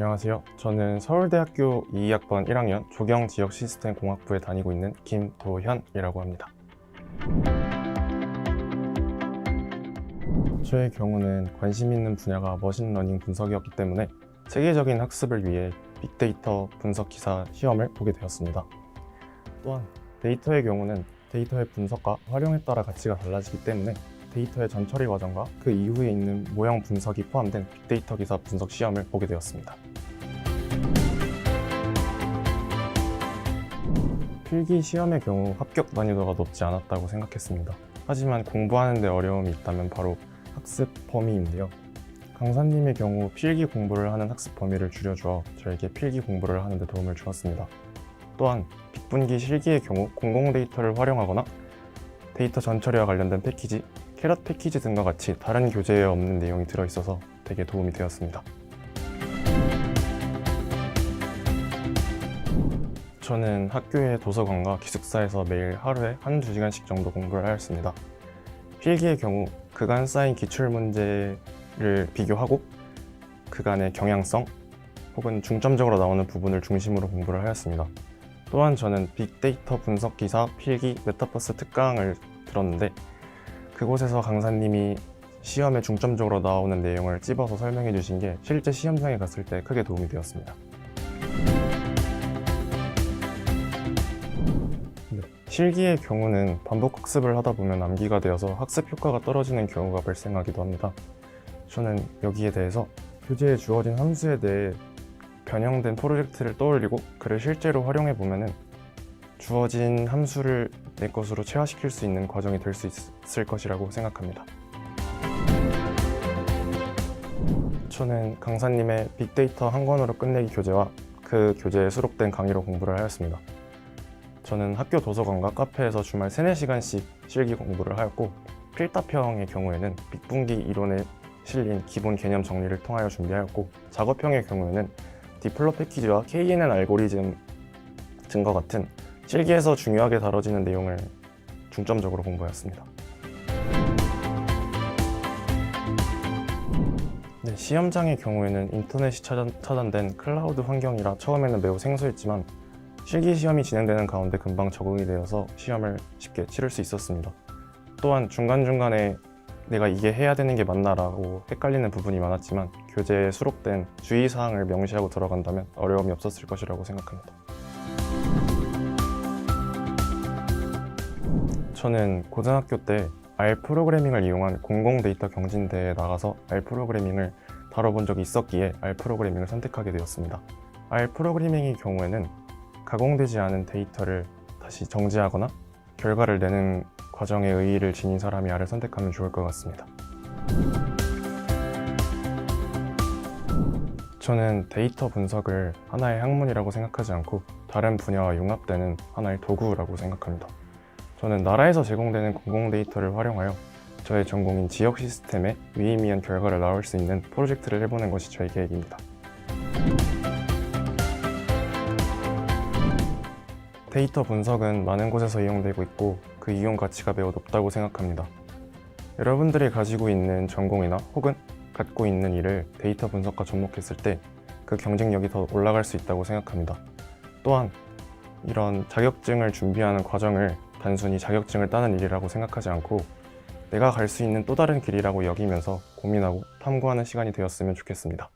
안녕하세요. 저는 서울대학교 2학번 1학년 조경지역시스템공학부에 다니고 있는 김도현이라고 합니다. 저의 경우는 관심 있는 분야가 머신러닝 분석이었기 때문에 체계적인 학습을 위해 빅데이터 분석 기사 시험을 보게 되었습니다. 또한 데이터의 경우는 데이터의 분석과 활용에 따라 가치가 달라지기 때문에 데이터의 전처리 과정과 그 이후에 있는 모형 분석이 포함된 빅데이터 기사 분석 시험을 보게 되었습니다. 필기 시험의 경우 합격 난이도가 높지 않았다고 생각했습니다. 하지만 공부하는 데 어려움이 있다면 바로 학습 범위인데요. 강사님의 경우 필기 공부를 하는 학습 범위를 줄여주어 저에게 필기 공부를 하는 데 도움을 주었습니다. 또한 빅분기 실기의 경우 공공 데이터를 활용하거나 데이터 전처리와 관련된 패키지, 캐럿 패키지 등과 같이 다른 교재에 없는 내용이 들어있어서 되게 도움이 되었습니다. 저는 학교의 도서관과 기숙사에서 매일 하루에 1~2시간씩 정도 공부를 하였습니다. 필기의 경우 그간 쌓인 기출문제를 비교하고 그간의 경향성 혹은 중점적으로 나오는 부분을 중심으로 공부를 하였습니다. 또한 저는 빅데이터 분석 기사 필기 메타버스 특강을 들었는데 그곳에서 강사님이 시험에 중점적으로 나오는 내용을 찝어서 설명해 주신 게 실제 시험장에 갔을 때 크게 도움이 되었습니다. 실기의 경우는 반복 학습을 하다 보면 암기가 되어서 학습 효과가 떨어지는 경우가 발생하기도 합니다. 저는 여기에 대해서 교재에 주어진 함수에 대해 변형된 프로젝트를 떠올리고 그를 실제로 활용해 보면 주어진 함수를 내 것으로 체화시킬 수 있는 과정이 될 수 있을 것이라고 생각합니다. 저는 강사님의 빅데이터 한 권으로 끝내기 교재와 그 교재에 수록된 강의로 공부를 하였습니다. 저는 학교 도서관과 카페에서 주말 3~4시간씩 실기 공부를 하였고 필답형의 경우에는 빅분기 이론에 실린 기본 개념 정리를 통하여 준비하였고 작업형의 경우에는 디플로 패키지와 KNN 알고리즘 등과 같은 실기에서 중요하게 다뤄지는 내용을 중점적으로 공부하였습니다. 시험장의 경우에는 인터넷이 차단된 클라우드 환경이라 처음에는 매우 생소했지만 실기 시험이 진행되는 가운데 금방 적응이 되어서 시험을 쉽게 치를 수 있었습니다. 또한 중간중간에 내가 이게 해야 되는 게 맞나라고 헷갈리는 부분이 많았지만 교재에 수록된 주의사항을 명시하고 들어간다면 어려움이 없었을 것이라고 생각합니다. 저는 고등학교 때 R 프로그래밍을 이용한 공공 데이터 경진대회에 나가서 R 프로그래밍을 다뤄본 적이 있었기에 R 프로그래밍을 선택하게 되었습니다. R 프로그래밍의 경우에는 가공되지 않은 데이터를 다시 정지하거나 결과를 내는 과정에 의의를 지닌 사람이 R을 선택하면 좋을 것 같습니다. 저는 데이터 분석을 하나의 학문이라고 생각하지 않고 다른 분야와 융합되는 하나의 도구라고 생각합니다. 저는 나라에서 제공되는 공공 데이터를 활용하여 저의 전공인 지역 시스템에 유의미한 결과를 낳을 수 있는 프로젝트를 해보는 것이 저의 계획입니다. 데이터 분석은 많은 곳에서 이용되고 있고 그 이용 가치가 매우 높다고 생각합니다. 여러분들이 가지고 있는 전공이나 혹은 갖고 있는 일을 데이터 분석과 접목했을 때 그 경쟁력이 더 올라갈 수 있다고 생각합니다. 또한 이런 자격증을 준비하는 과정을 단순히 자격증을 따는 일이라고 생각하지 않고 내가 갈 수 있는 또 다른 길이라고 여기면서 고민하고 탐구하는 시간이 되었으면 좋겠습니다.